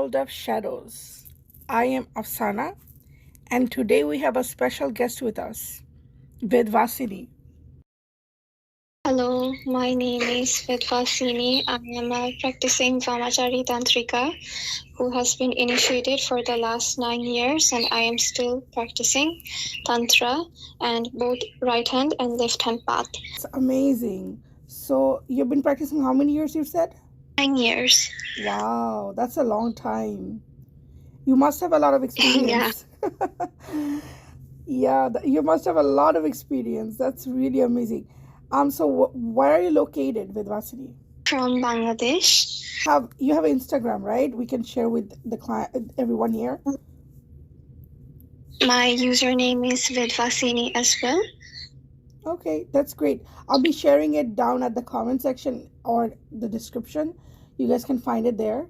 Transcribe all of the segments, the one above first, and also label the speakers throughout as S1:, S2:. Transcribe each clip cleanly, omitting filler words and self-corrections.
S1: world of shadows. I am Afsana, and today we have a special guest with us, Vedvasini.
S2: Hello, my name is Vedvasini. I am a practicing Brahmachari Tantrika who has been initiated for the last 9 years, and I am still practicing Tantra and both right hand and left hand path.
S1: It's amazing. So, you've been practicing how many years you said?
S2: 9 years.
S1: Wow, that's a long time. You must have a lot of
S2: Yeah.
S1: experience. Yeah, you must have a lot of experience. That's really amazing. So where are you located, Vedvasini?
S2: From Bangladesh.
S1: You have Instagram, right? We can share with the client, everyone here.
S2: My username is Vedvasini as well.
S1: Okay, that's great. I'll be sharing it down at the comment section or the description. You guys can find it there.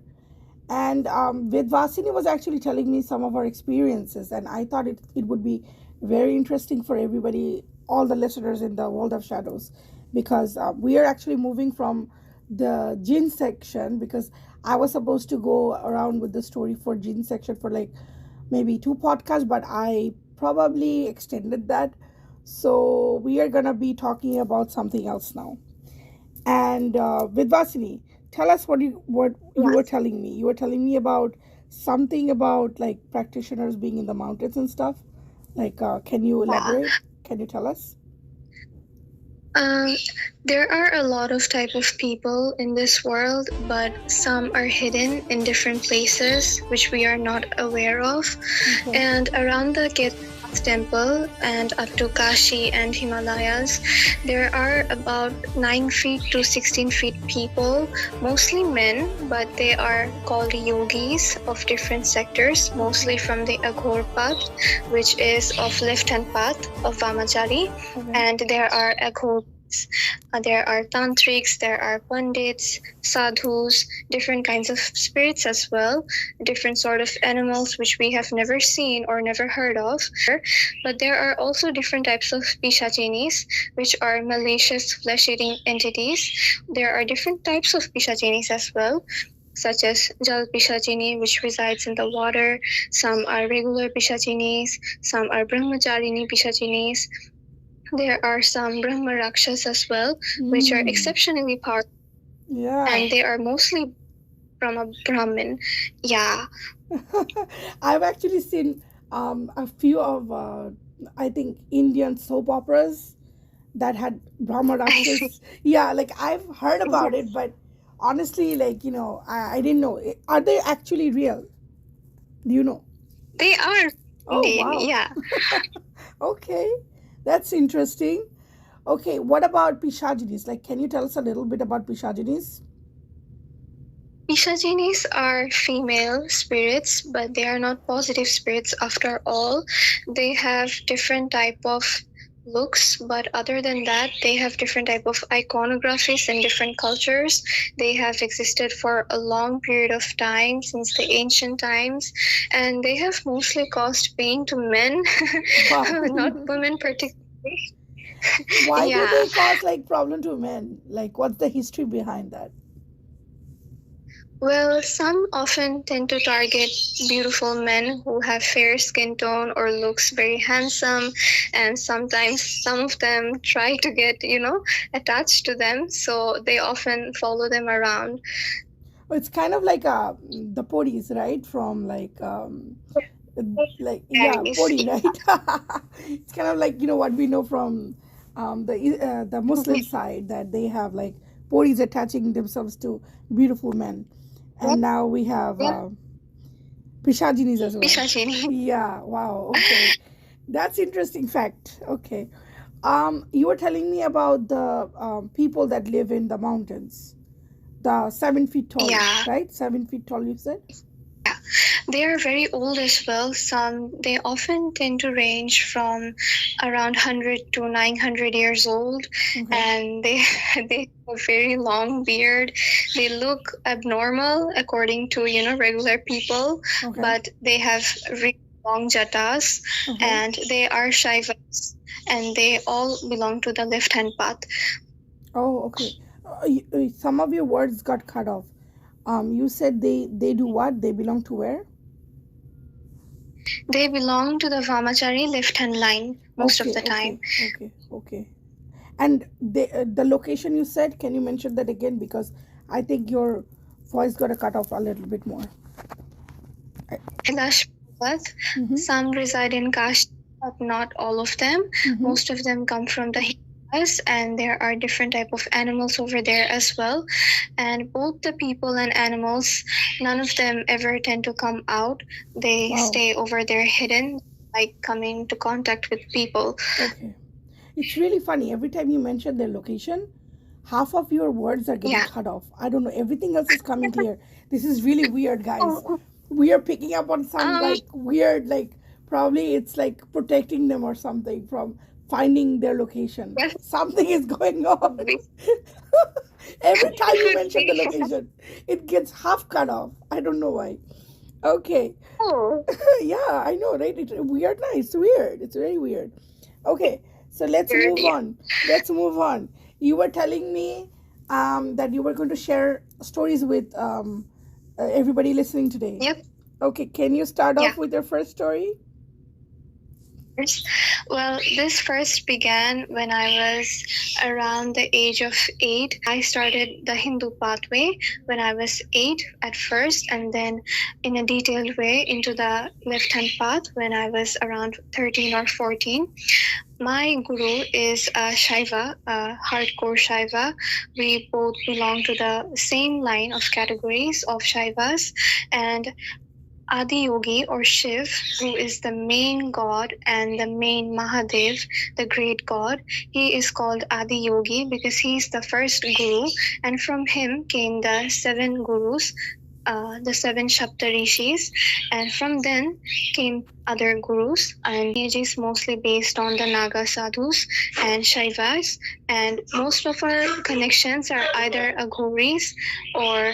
S1: And Vedvasini was actually telling me some of her experiences, and I thought it would be very interesting for everybody, all the listeners in the world of shadows, because we are actually moving from the Jinn section, because I was supposed to go around with the story for Jinn section for like maybe 2 podcasts, but I probably extended that. So we are gonna be talking about something else now. And Vidvasini, tell us what you were telling me. You were telling me about something about like practitioners being in the mountains and stuff. Like, can you elaborate? Can you tell us?
S2: There are a lot of type of people in this world, but some are hidden in different places which we are not aware of.
S1: Okay.
S2: And around the Kedarnath temple and up to Kashi and Himalayas, there are about 9 feet to 16 feet people, mostly men, but they are called yogis of different sectors, mostly from the Aghor path, which is of left-hand path of Vamachari.
S1: Okay.
S2: And there are Aghor, there are tantrics, there are pandits, sadhus, different kinds of spirits as well, different sort of animals which we have never seen or never heard of. But there are also different types of pishachinis, which are malicious flesh-eating entities. There are different types of pishachinis as well, such as Jal Pishachini, which resides in the water. Some are regular pishachinis, some are Brahmacharini pishachinis. There are some Brahmarakshas as well, which are exceptionally powerful.
S1: Yeah.
S2: And they are mostly from a Brahmin. Yeah.
S1: I've actually seen a few of, I think, Indian soap operas that had Brahmarakshas. Yeah, like I've heard about it, but honestly, like, I didn't know. Are they actually real? Do you know?
S2: They are.
S1: Oh, wow.
S2: Yeah.
S1: Okay, that's interesting. Okay, what about Pishachinis? Like, can you tell us a little bit about Pishachinis?
S2: Pishachinis are female spirits, but they are not positive spirits after all. They have different type of looks, but other than that, they have different type of iconographies in different cultures. They have existed for a long period of time, since the ancient times, and they have mostly caused pain to men, not women particularly.
S1: Why do they cause like problem to men? Like, what's the history behind that?
S2: Well, some often tend to target beautiful men who have fair skin tone or looks very handsome, and sometimes some of them try to get, attached to them, so they often follow them around.
S1: It's kind of like the podis, right? From like podi, right? It's kind of like what we know from the Muslim side, that they have like podis attaching themselves to beautiful men. And now we have Pishachinis as well.
S2: Pishachini.
S1: Yeah, wow. Okay. That's interesting fact. Okay. You were telling me about the people that live in the mountains. The 7 feet tall, right? 7 feet tall, you said?
S2: Yeah. They are very old as well. They often tend to range from around 100 to 900 years old. Okay. And they have a very long beard. They look abnormal according to, regular people. Okay. But they have really long jatas. Okay. And they are Shaivas. And they all belong to the left-hand path.
S1: Oh, okay. Some of your words got cut off. You said they do what? They belong to where?
S2: They belong to the Vamachari left-hand line most of the time.
S1: Okay. And the location you said, can you mention that again? Because I think your voice got to cut off a little bit more.
S2: Kailash Parbat.
S1: Mm-hmm.
S2: Some reside in Kashi, but not all of them.
S1: Mm-hmm.
S2: Most of them come from the Himalayas, and there are different type of animals over there as well. And both the people and animals, none of them ever tend to come out. They
S1: Wow.
S2: stay over there hidden, like coming to contact with people.
S1: Okay. It's really funny. Every time you mention their location, half of your words are getting cut off. I don't know. Everything else is coming clear. This is really weird, guys. We are picking up on some like weird, like probably it's like protecting them or something from finding their location.
S2: Yes.
S1: Something is going on. Every time you mention the location, it gets half cut off. I don't know why. Okay.
S2: Oh.
S1: Yeah, I know, right? It's weird. No, it's weird. It's very weird. Okay, so let's move on. Let's move on. You were telling me that you were going to share stories with everybody listening today.
S2: Yep.
S1: Okay, can you start off with your first story?
S2: Well, this first began when I was around the age of 8. I started the Hindu pathway when I was 8 at first, and then in a detailed way into the left-hand path when I was around 13 or 14. My guru is a Shaiva, a hardcore Shaiva. We both belong to the same line of categories of Shaivas, and Adi Yogi or Shiv, who is the main god and the main Mahadev, the great god, he is called Adi Yogi because he is the first guru, and from him came the 7 gurus, the 7 Shaptarishis, and from then came other gurus, and lineage is mostly based on the Naga sadhus and Shaivas, and most of our connections are either Aghoris or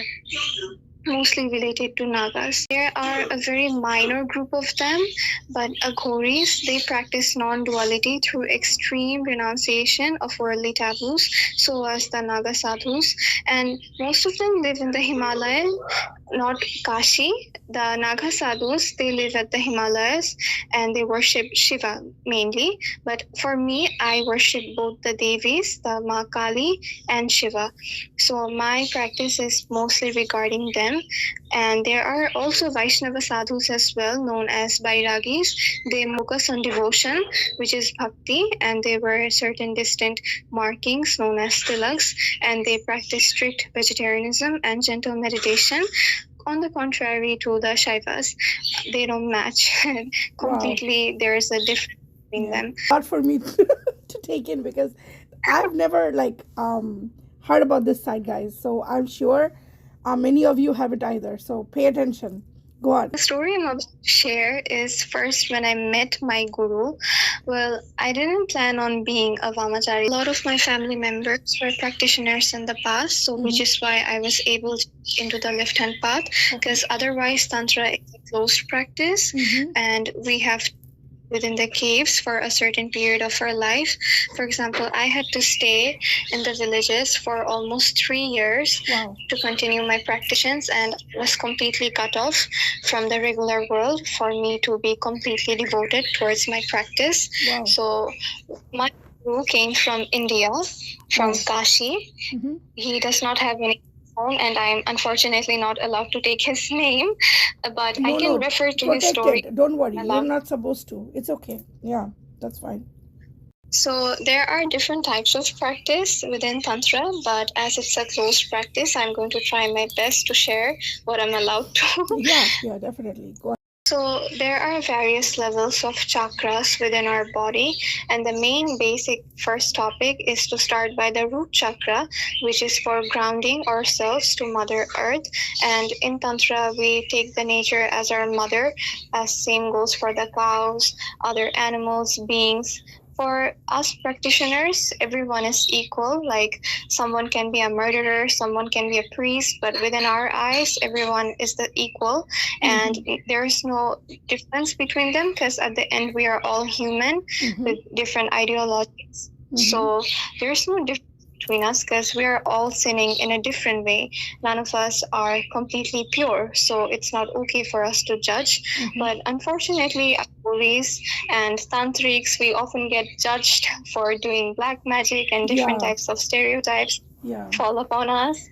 S2: mostly related to Nagas. There are a very minor group of them, but Aghoris, they practice non-duality through extreme renunciation of worldly taboos, so as the Naga sadhus, and most of them live in the Himalayas, not Kashi. The Naga sadhus, they live at the Himalayas and they worship Shiva mainly, but for me, I worship both the Devis, the Ma Kali and Shiva. So my practice is mostly regarding them. And there are also Vaishnava sadhus as well, known as Bairagis. They focus on devotion, which is bhakti, and they wear certain distant markings known as tilaks, and they practice strict vegetarianism and gentle meditation. On the contrary to the Shaivas, they don't match completely. Wow. There is a difference between them.
S1: Hard for me to take in because I've never heard about this side, guys. So I'm sure many of you haven't either. So pay attention. Go on.
S2: The story I'm about to share is first when I met my guru. Well, I didn't plan on being a Vamachari. A lot of my family members were practitioners in the past, so which is why I was able to get into the left-hand path, because otherwise Tantra is a closed practice, and we have within the caves for a certain period of our life. For example, I had to stay in the villages for almost 3 years to continue my practices, and was completely cut off from the regular world for me to be completely devoted towards my practice. So my guru came from India, from Kashi. He does not have any and I'm unfortunately not allowed to take his name, but I can refer to his story.
S1: Don't worry, you're not supposed to. It's okay. Yeah, that's fine.
S2: So there are different types of practice within Tantra, but as it's a closed practice, I'm going to try my best to share what I'm allowed to.
S1: Yeah, definitely. Go on.
S2: So there are various levels of chakras within our body, and the main basic first topic is to start by the root chakra, which is for grounding ourselves to Mother Earth. And in Tantra, we take the nature as our mother, as same goes for the cows, other animals, beings. For us practitioners, everyone is equal. Like someone can be a murderer, someone can be a priest, but within our eyes, everyone is the equal. And there is no difference between them because at the end, we are all human with different ideologies. So there's no difference between us because we are all sinning in a different way. None of us are completely pure, so it's not okay for us to judge. But unfortunately, Aghouris and Tantrics, we often get judged for doing black magic, and different types of stereotypes fall upon us.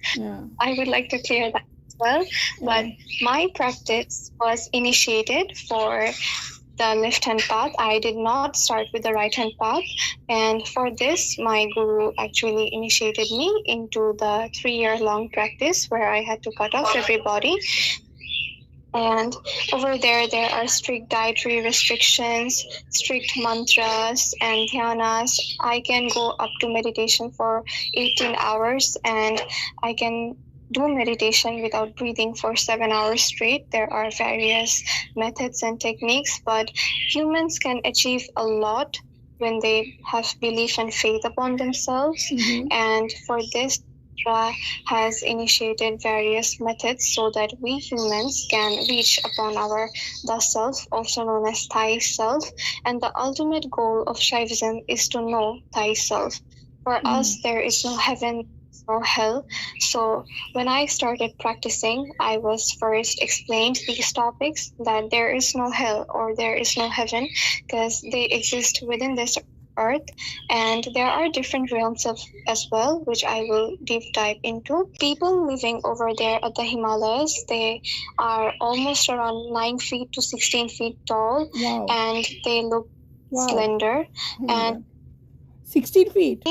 S2: I would like to clear that as well. But my practice was initiated for the left-hand path. I did not start with the right-hand path. And for this, my guru actually initiated me into the 3-year-long practice where I had to cut off everybody. And over there are strict dietary restrictions, strict mantras and dhyanas. I can go up to meditation for 18 hours and I can do meditation without breathing for 7 hours straight. There are various methods and techniques, but humans can achieve a lot when they have belief and faith upon themselves. And for this, Tantra has initiated various methods so that we humans can reach upon our the self, also known as Thai self. And the ultimate goal of Shaivism is to know Thai self. For us, there is no heaven, no hell. So when I started practicing, I was first explained these topics, that there is no hell or there is no heaven because they exist within this earth, and there are different realms as well, which I will deep dive into. People living over there at the Himalayas, they are almost around 9 feet to 16 feet tall, and they look slender. And
S1: 16 feet?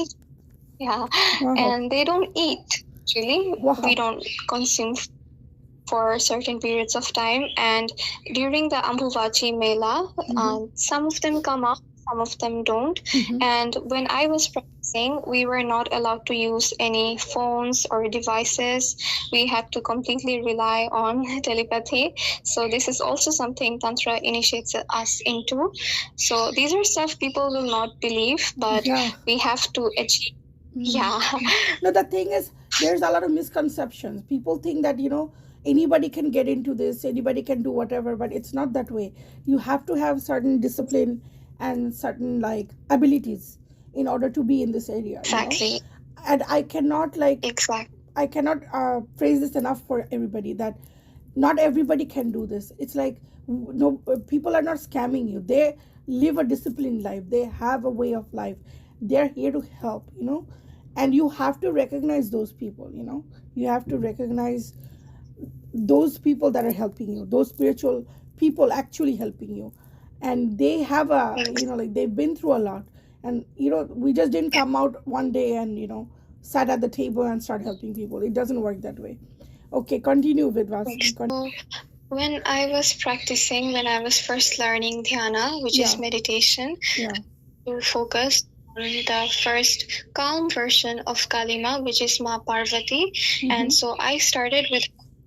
S2: And they don't eat, actually. We don't consume for certain periods of time. And during the Ambuvati Mela, some of them come up, some of them don't. And when I was practicing, we were not allowed to use any phones or devices. We had to completely rely on telepathy. So this is also something Tantra initiates us into. So these are stuff people will not believe, but we have to achieve.
S1: No, the thing is, there's a lot of misconceptions. People think that, anybody can get into this, anybody can do whatever, but it's not that way. You have to have certain discipline and certain abilities in order to be in this area.
S2: Exactly.
S1: And I cannot I cannot phrase this enough for everybody that not everybody can do this. It's no, people are not scamming you. They live a disciplined life. They have a way of life. They're here to help, and you have to recognize those people. You have to recognize those people that are helping you, those spiritual people actually helping you. And they have they've been through a lot. And, we just didn't come out one day and, sat at the table and start helping people. It doesn't work that way. Okay, continue with Vedvasini.
S2: When I was practicing, when I was first learning dhyana, which is meditation, to focus on the first calm version of Kalima, which is Ma Parvati. And so I started with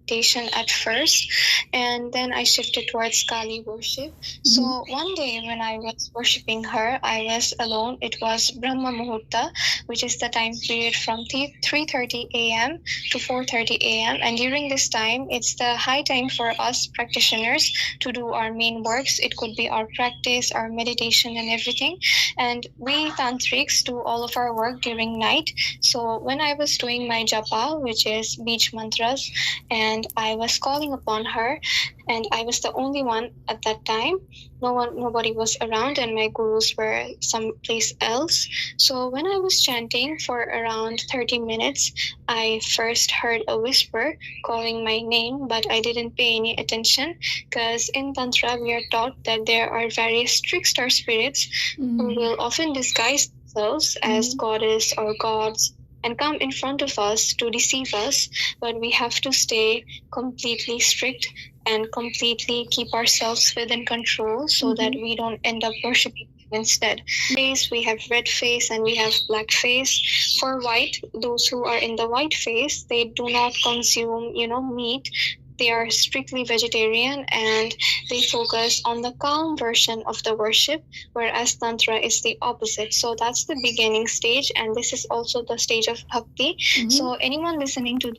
S2: meditation at first, and then I shifted towards Kali worship. So one day when I was worshipping her, I was alone. It was Brahma Muhurta, which is the time period from 3:30 a.m. to 4:30 a.m. And during this time, it's the high time for us practitioners to do our main works. It could be our practice, our meditation and everything. And we Tantrics do all of our work during night. So when I was doing my japa, which is beach mantras, and I was calling upon her, and I was the only one at that time. Nobody was around, and my gurus were someplace else. So when I was chanting for around 30 minutes, I first heard a whisper calling my name, but I didn't pay any attention because in Tantra we are taught that there are various trickster spirits who will often disguise themselves as goddess or gods and come in front of us to deceive us, but we have to stay completely strict and completely keep ourselves within control so that we don't end up worshipping instead. Face, we have red face and we have black face. For white, those who are in the white face, they do not consume, meat. They are strictly vegetarian and they focus on the calm version of the worship, whereas Tantra is the opposite. So that's the beginning stage, and this is also the stage of bhakti. So anyone listening to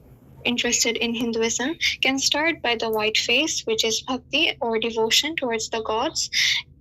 S2: interested in Hinduism can start by the white face, which is bhakti or devotion towards the gods.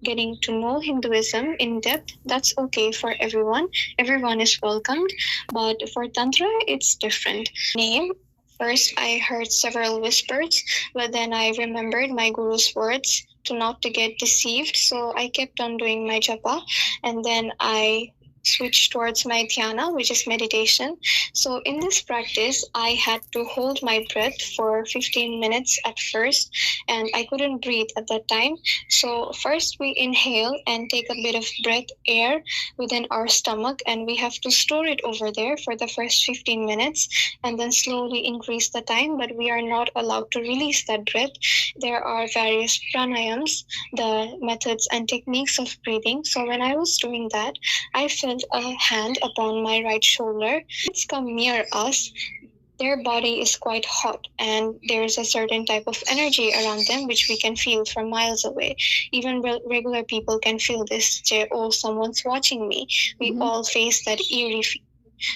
S2: getting to know Hinduism in depth, that's okay for everyone. Everyone is welcomed. But for Tantra, it's different. Name. First, I heard several whispers, but then I remembered my guru's words to not to get deceived. So I kept on doing my japa, and then I switched towards my dhyana, which is meditation. So in this practice, I had to hold my breath for 15 minutes at first, and I couldn't breathe at that time. So first we inhale and take a bit of breath air within our stomach, and we have to store it over there for the first 15 minutes and then slowly increase the time, but we are not allowed to release that breath. There are various pranayams, the methods and techniques of breathing. So when I was doing that, I felt a hand upon my right shoulder. It's come near us. Their body is quite hot, and there's a certain type of energy around them which we can feel from miles away. Even regular people can feel this. Oh, someone's watching me. We all face that eerie feeling.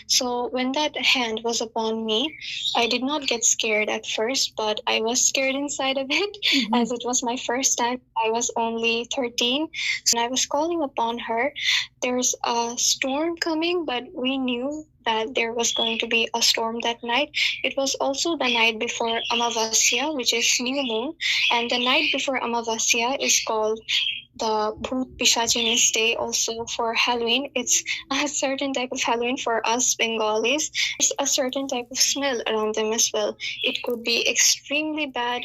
S2: So when that hand was upon me, I did not get scared at first, but I was scared inside of it, as it was my first time. I was only 13. So when I was calling upon her, there's a storm coming, but we knew that there was going to be a storm that night. It was also the night before Amavasya, which is new moon, and the night before Amavasya is called the Pishachini's day also for Halloween. It's a certain type of Halloween for us Bengalis. There's a certain type of smell around them as well. It could be extremely bad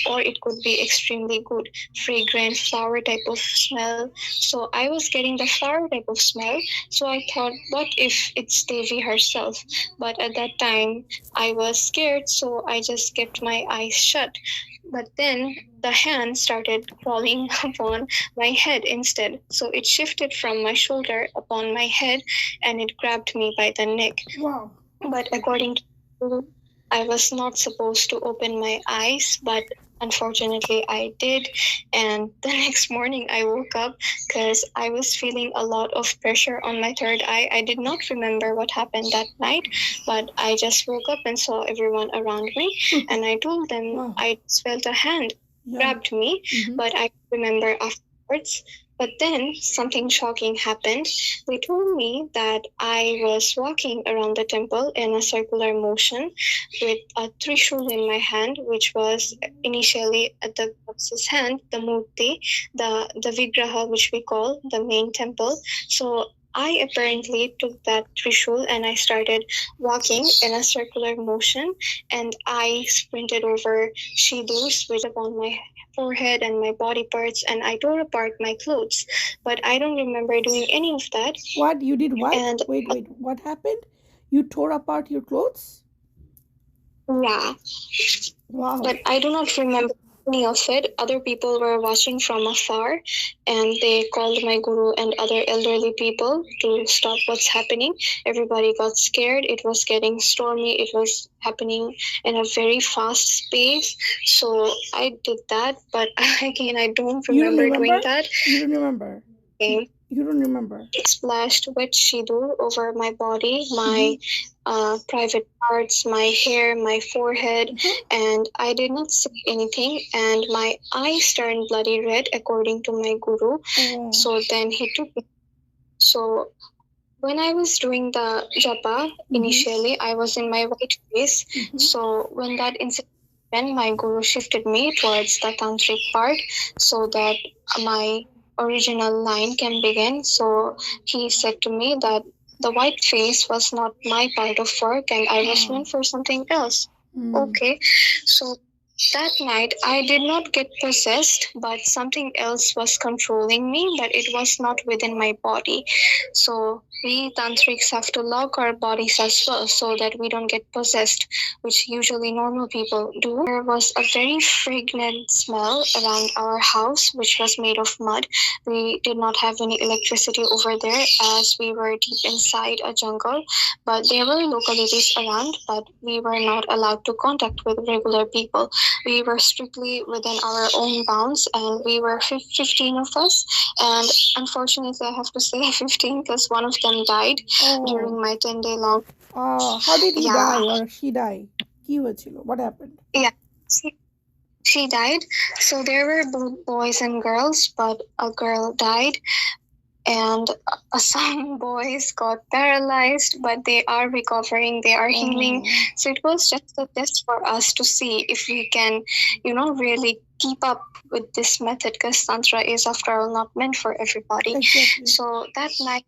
S2: or it could be extremely good, fragrant flower type of smell. So I was getting the flower type of smell. So I thought, what if it's Devi herself? But at that time, I was scared, so I just kept my eyes shut. But then the hand started crawling upon my head instead. So it shifted from my shoulder upon my head and it grabbed me by the neck.
S1: Wow.
S2: But according to I was not supposed to open my eyes, but unfortunately I did. And the next morning I woke up because I was feeling a lot of pressure on my third eye. I did not remember what happened that night, but I just woke up and saw everyone around me. And I told them I just felt a hand grabbed me, but I remember afterwards. But then something shocking happened. They told me that I was walking around the temple in a circular motion with a trishul in my hand, which was initially at the goddess's hand, the murti, the vigraha, which we call the main temple. So I apparently took that trishul and I started walking in a circular motion, and I sprinted over shidus, which upon my forehead and my body parts, and I tore apart my clothes. But I don't remember doing any of that.
S1: What? You did what?
S2: And
S1: Wait. What happened? You tore apart your clothes?
S2: yeah.
S1: Wow.
S2: But I do not remember any of it. Other people were watching from afar, and they called my guru and other elderly people to stop what's happening. Everybody got scared. It was getting stormy. It was happening in a very fast pace. So I did that, but again, I don't remember doing that.
S1: You don't remember?
S2: Okay.
S1: You don't remember?
S2: Splashed wet shidur over my body, my private parts, my hair, my forehead, and I did not say anything, and my eyes turned bloody red according to my guru. So then he took me. So when I was doing the japa, initially I was in my white face. So when that incident happened, my guru shifted me towards the tantric part so that my original line can begin. So he said to me that the white face was not my part of work and I was meant for something else. Okay, so that night I did not get possessed, but something else was controlling me, but it was not within my body. So we tantrics have to lock our bodies as well so that we don't get possessed, which usually normal people do. There was a very fragrant smell around our house, which was made of mud. We did not have any electricity over there as we were deep inside a jungle, but there were localities around, but we were not allowed to contact with regular people. We were strictly within our own bounds, and we were 15 of us, and unfortunately I have to say 15 because one of them died during my 10-day long.
S1: How did he die or she die? What happened?
S2: Yeah. she died. So there were both boys and girls, but a girl died, and some boys got paralyzed, but they are recovering, they are healing. So it was just a test for us to see if we can, really keep up with this method, because Tantra is, after all, not meant for everybody.
S1: Exactly.
S2: So that night,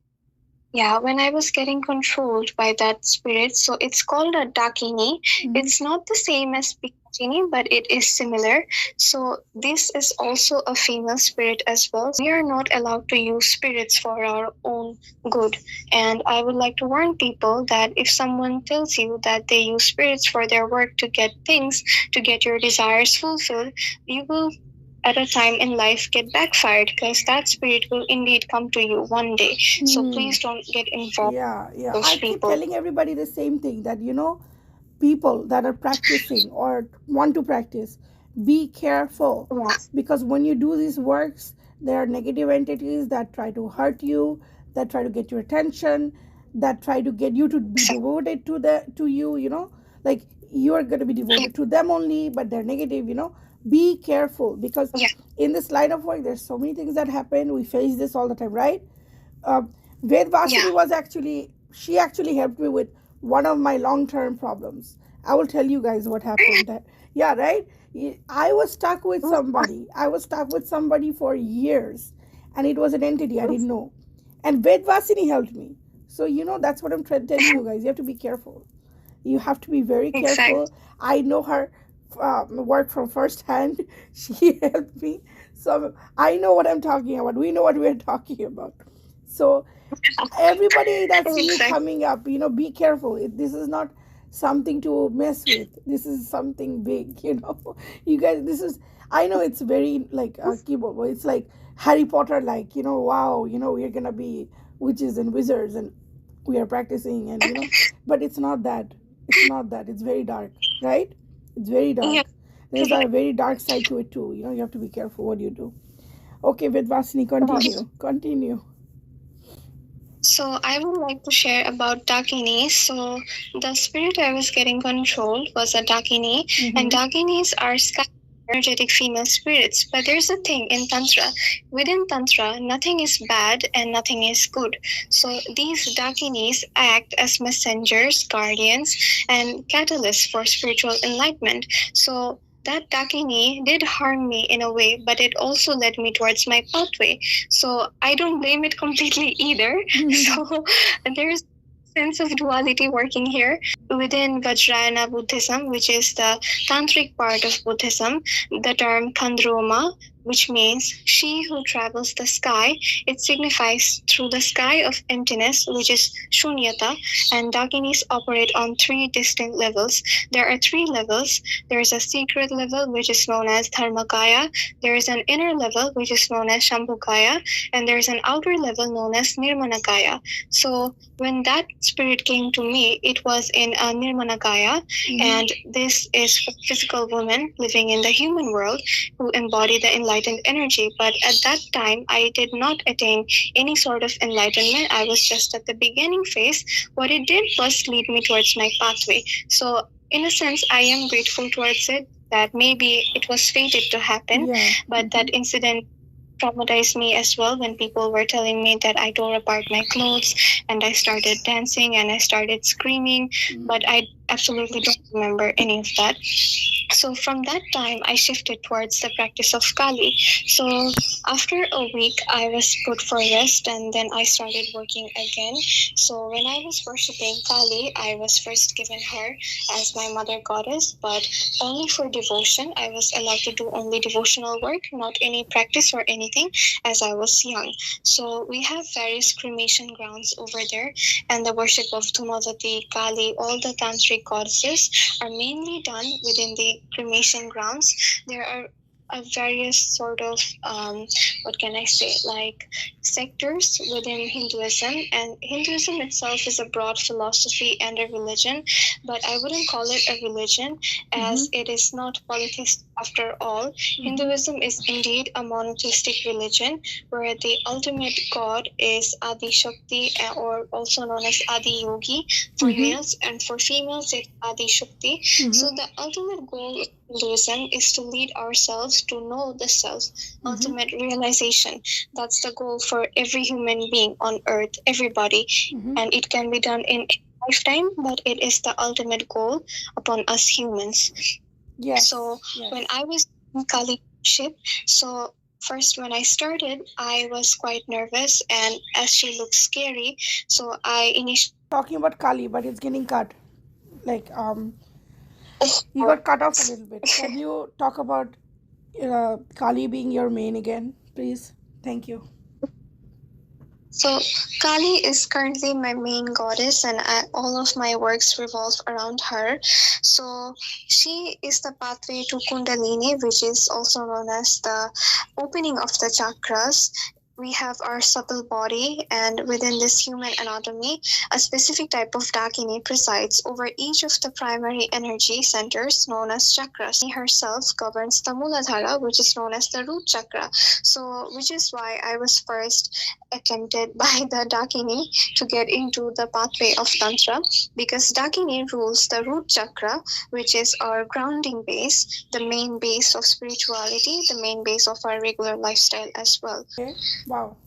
S2: when I was getting controlled by that spirit, so it's called a dhaini. It's not the same as Pishachini, but it is similar. So this is also a female spirit as well. We are not allowed to use spirits for our own good. And I would like to warn people that if someone tells you that they use spirits for their work to get things, to get your desires fulfilled, you will at a time in life get backfired, because that spirit will indeed come to you one day. So please don't get involved.
S1: Yeah,
S2: Those
S1: I keep
S2: people.
S1: telling everybody the same thing, that people that are practicing or want to practice, be careful, because when you do these works, there are negative entities that try to hurt you, that try to get your attention, that try to get you to be devoted to you, like you are going to be devoted to them only, but they're negative. Be careful, because in this line of work there's so many things that happen. We face this all the time, right? uh, Vedvasini was she actually helped me with one of my long-term problems. I will tell you guys what happened. Yeah, right? I was stuck with somebody. I was stuck with somebody for years, and it was an entity I didn't know. And Vedvasini helped me. So, that's what I'm telling you guys. You have to be careful. You have to be very careful. I know her work from first hand. She helped me. So I know what I'm talking about. We know what we're talking about. So everybody that's new coming up, be careful. This is not something to mess with. This is something big. You guys, this is, I know it's very like keyboard, but it's like Harry Potter, like, wow, we're gonna be witches and wizards, and we are practicing, and but it's not that. It's not that. It's very dark, right? It's very dark. There's a very dark side to it too. You have to be careful what you do. Okay, Vedvasini, continue.
S2: So I would like to share about Dakini. So the spirit I was getting controlled was a Dakini, and Dakinis are sky energetic female spirits. But there's a thing in Tantra. Within Tantra, nothing is bad and nothing is good. So these Dakinis act as messengers, guardians, and catalysts for spiritual enlightenment. So that Dakini did harm me in a way, but it also led me towards my pathway. So I don't blame it completely either. So there's sense of duality working here. Within Vajrayana Buddhism, which is the Tantric part of Buddhism, the term Kandroma, which means she who travels the sky, it signifies through the sky of emptiness, which is Shunyata, and Dakinis operate on 3 distinct levels. There are 3 levels. There is a secret level, which is known as Dharmakaya. There is an inner level, which is known as Shambhukaya, and there is an outer level known as Nirmanakaya. So when that spirit came to me, it was in a Nirmanakaya, and this is a physical woman living in the human world who embody the enlightenment energy. But at that time, I did not attain any sort of enlightenment. I was just at the beginning phase. What it did was lead me towards my pathway. So in a sense, I am grateful towards it, that maybe it was fated to happen, but that incident traumatized me as well, when people were telling me that I tore apart my clothes and I started dancing and I started screaming, but I absolutely don't remember any of that. So from that time, I shifted towards the practice of Kali. So after a week, I was put for rest, and then I started working again. So when I was worshipping Kali, I was first given her as my mother goddess, but only for devotion. I was allowed to do only devotional work, not any practice or anything, as I was young. So we have various cremation grounds over there, and the worship of Dhumavati, Kali, all the tantric goddesses are mainly done within the cremation grounds. There are various sort of what can I say, like sectors within Hinduism, and Hinduism itself is a broad philosophy and a religion, but I wouldn't call it a religion, as it is not polytheistic After all, Hinduism is indeed a monotheistic religion where the ultimate god is Adi Shakti, or also known as Adi Yogi for males, and for females it's Adi Shakti. So the ultimate goal of Hinduism is to lead ourselves to know the self, ultimate realization. That's the goal for every human being on earth, everybody. And it can be done in a lifetime, but it is the ultimate goal upon us humans.
S1: Yes.
S2: So when I was in Kali ship, so first when I started, I was quite nervous, and as she looked scary, so I initially
S1: Talking about Kali, but it's getting cut. Like you got cut off a little bit. Can you talk about Kali being your main again, please? Thank you.
S2: So Kali is currently my main goddess, and all of my works revolve around her. So she is the pathway to Kundalini, which is also known as the opening of the chakras. We have our subtle body, and within this human anatomy, a specific type of Dakini presides over each of the primary energy centers known as chakras. She herself governs the Muladhara, which is known as the root chakra. So, which is why I was first attempted by the Dakini to get into the pathway of Tantra, because Dakini rules the root chakra, which is our grounding base, the main base of spirituality, the main base of our regular lifestyle as well.
S1: Okay. Wow.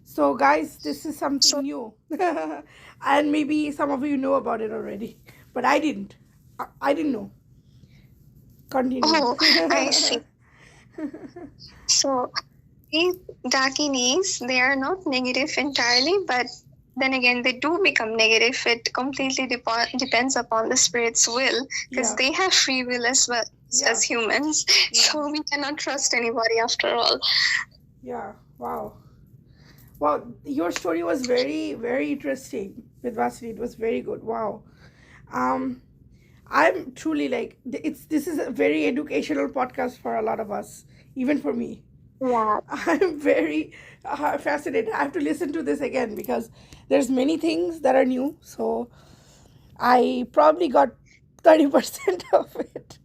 S1: So guys, this is something new. And maybe some of you know about it already. But I didn't. I didn't know. Continue.
S2: Oh, I see. So these Dakinis, they are not negative entirely, but then again, they do become negative. It completely depends upon the spirit's will, because they have free will as well as humans. So we cannot trust anybody after all.
S1: Yeah. Wow. Well, your story was very, very interesting, Vedvasini. It was very good. Wow. I'm truly like this is a very educational podcast for a lot of us, even for me.
S2: Yeah.
S1: I'm very fascinated. I have to listen to this again because there's many things that are new. So I probably got 30% of it.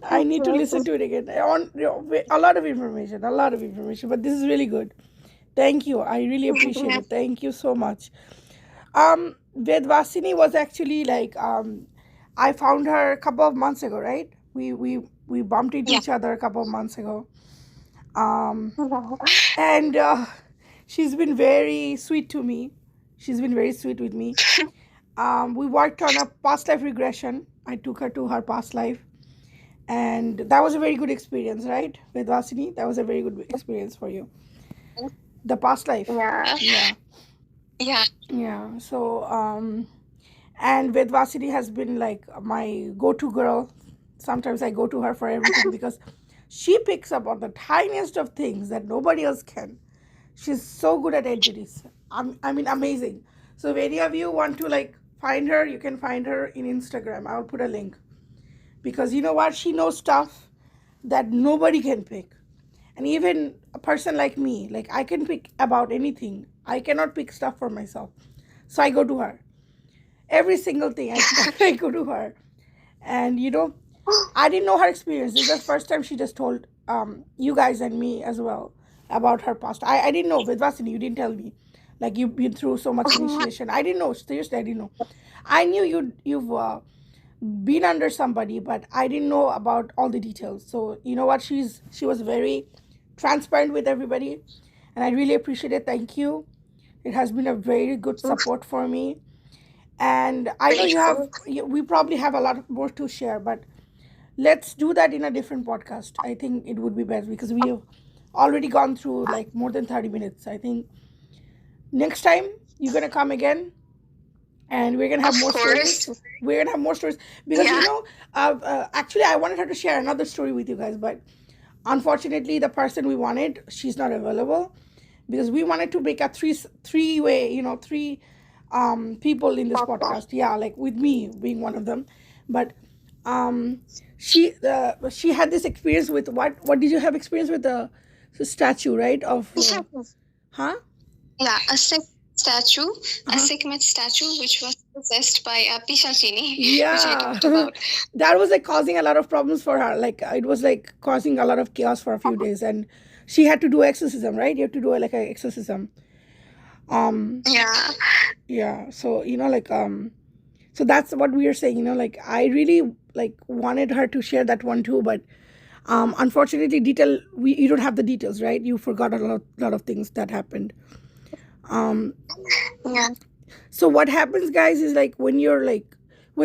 S1: I need to listen to it again. A lot of information, but this is really good. Thank you. I really appreciate it. Thank you so much. Vedvasini was actually like I found her a couple of months ago, right? We bumped into each other a couple of months ago. And she's been very sweet to me. She's been very sweet with me. We worked on a past life regression. I took her to her past life. And that was a very good experience, right? Vedvasini, that was a very good experience for you. The past life. Yeah. So, and Vedvasini has been like my go-to girl. Sometimes I go to her for everything because she picks up on the tiniest of things that nobody else can. She's so good at entities. I mean, amazing. So if any of you want to like find her, you can find her in Instagram. I'll put a link. Because you know what? She knows stuff that nobody can pick. And even a person like me, like I can pick about anything. I cannot pick stuff for myself. So I go to her. Every single thing I go to her. And you know, I didn't know her experience. This is the first time she just told you guys and me as well about her past. I didn't know. Vedvasini, you didn't tell me. Like you've been through so much initiation. I didn't know. Seriously, I didn't know. I knew you've been under somebody, but I didn't know about all the details. So you know what? She was very transparent with everybody, and I really appreciate it. Thank you. It has been a very good support for me. And I know we probably have a lot more to share, but let's do that in a different podcast. I think it would be best because we have already gone through like more than 30 minutes. I think next time you're going to come again and we're going to have more stories. We're going to have more stories because, you know, actually I wanted her to share another story with you guys, but unfortunately the person we wanted, she's not available because we wanted to make a three-way, you know, three people in this podcast. Yeah, like with me being one of them. But she had this experience with what did you have experience with the statue, right? Of huh?
S2: Yeah, statue, a Sekhmet statue, which was possessed by a Pishachini, which I talked
S1: Yeah.
S2: about.
S1: That was like causing a lot of problems for her. Like it was like causing a lot of chaos for a few days, and she had to do exorcism, right? You have to do like an exorcism.
S2: Yeah.
S1: Yeah. So so that's what we are saying. Like I really like wanted her to share that one too, but unfortunately, you don't have the details, right? You forgot a lot of things that happened.
S2: Yeah.
S1: So what happens, guys, is like when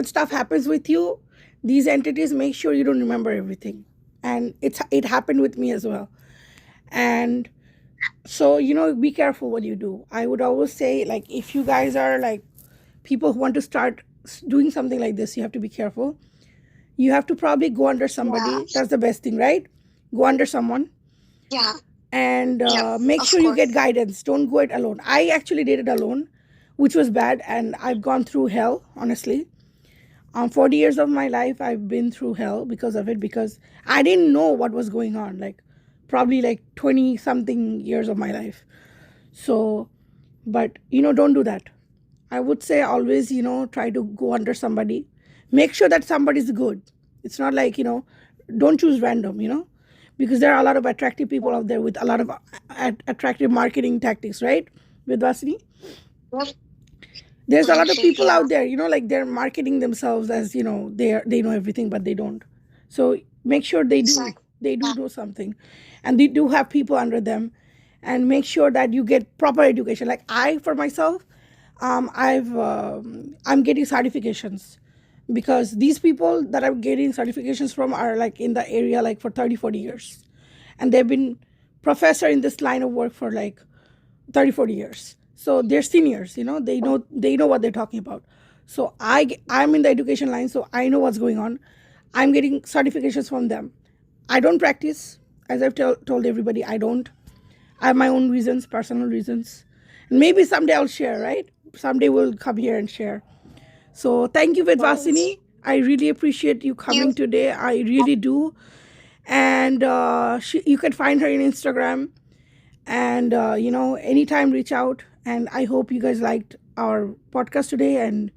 S1: stuff happens with you, these entities make sure you don't remember everything, and it happened with me as well. And so be careful what you do. I would always say, like, if you guys are like people who want to start doing something like this, you have to be careful. You have to probably go under somebody.
S2: Yeah.
S1: That's the best thing, right? Go under someone.
S2: Yeah.
S1: And make
S2: of
S1: sure you get
S2: course.
S1: guidance. Don't go it alone. I actually did it alone, which was bad, and I've gone through hell, honestly. 40 years of my life, I've been through hell because of it, because I didn't know what was going on, like probably like 20 something years of my life. So, but don't do that. I would say always, try to go under somebody. Make sure that somebody's good. It's not like, don't choose random, because there are a lot of attractive people out there with a lot of attractive marketing tactics, right? Vedvasini?
S2: Yep.
S1: There's a lot of
S2: Actually,
S1: people
S2: yeah.
S1: out there, like they're marketing themselves as, they know everything, but they don't. So make sure they do.
S2: Exactly.
S1: They do know something, and they do have people under them, and make sure that you get proper education. Like I, for myself, I'm getting certifications, because these people that I'm getting certifications from are like in the area like for 30-40 years, and they've been professor in this line of work for like 30-40 years. So they're seniors, they know what they're talking about. So I'm in the education line, so I know what's going on. I'm getting certifications from them. I don't practice, as I've told everybody. I have my own reasons, personal reasons. And maybe someday I'll share, right? Someday we'll come here and share. So thank you, Vedvasini. I really appreciate you coming today. I really do. And you can find her in Instagram. And anytime reach out. And I hope you guys liked our podcast today, and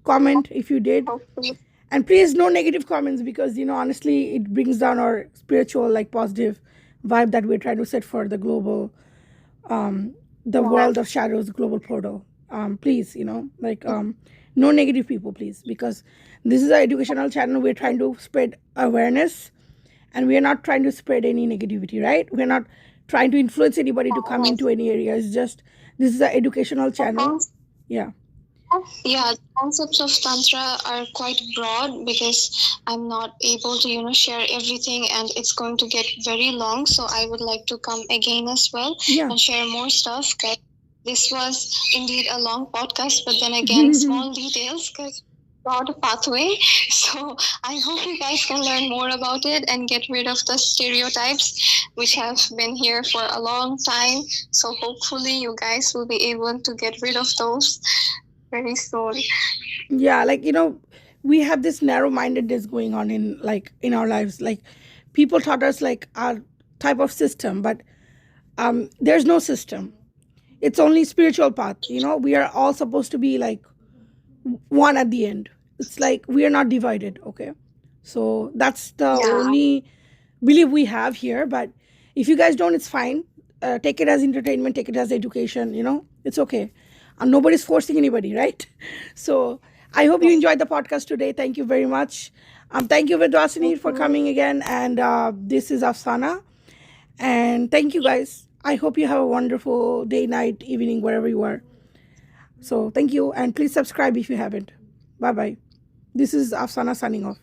S1: comment if you did.
S2: Hopefully.
S1: And please, no negative comments, because honestly, it brings down our spiritual, like, positive vibe that we're trying to set for the global, the world of shadows global portal. Please, no negative people, please, because this is an educational channel. We're trying to spread awareness, and we're not trying to spread any negativity, right? We're not trying to influence anybody to come into any area. It's just, this is an educational channel. Yeah.
S2: Yeah, the concepts of Tantra are quite broad, because I'm not able to, share everything, and it's going to get very long. So I would like to come again as well and share more stuff. Cause this was indeed a long podcast, but then again, small details, because broad pathway. So I hope you guys can learn more about it and get rid of the stereotypes which have been here for a long time. So hopefully you guys will be able to get rid of those very soon.
S1: Yeah, like we have this narrow-mindedness going on in our lives. Like people taught us like our type of system, but there's no system. It's only spiritual path. We are all supposed to be like one at the end. It's like we are not divided. Okay, so that's the only belief we have here. But if you guys don't, it's fine. Take it as entertainment, take it as education. It's okay. Nobody's forcing anybody, right? So I hope you enjoyed the podcast today. Thank you very much. Thank you, Vedvasini, for coming again. And this is Afsana. And thank you, guys. I hope you have a wonderful day, night, evening, wherever you are. So thank you. And please subscribe if you haven't. Bye-bye. This is Afsana signing off.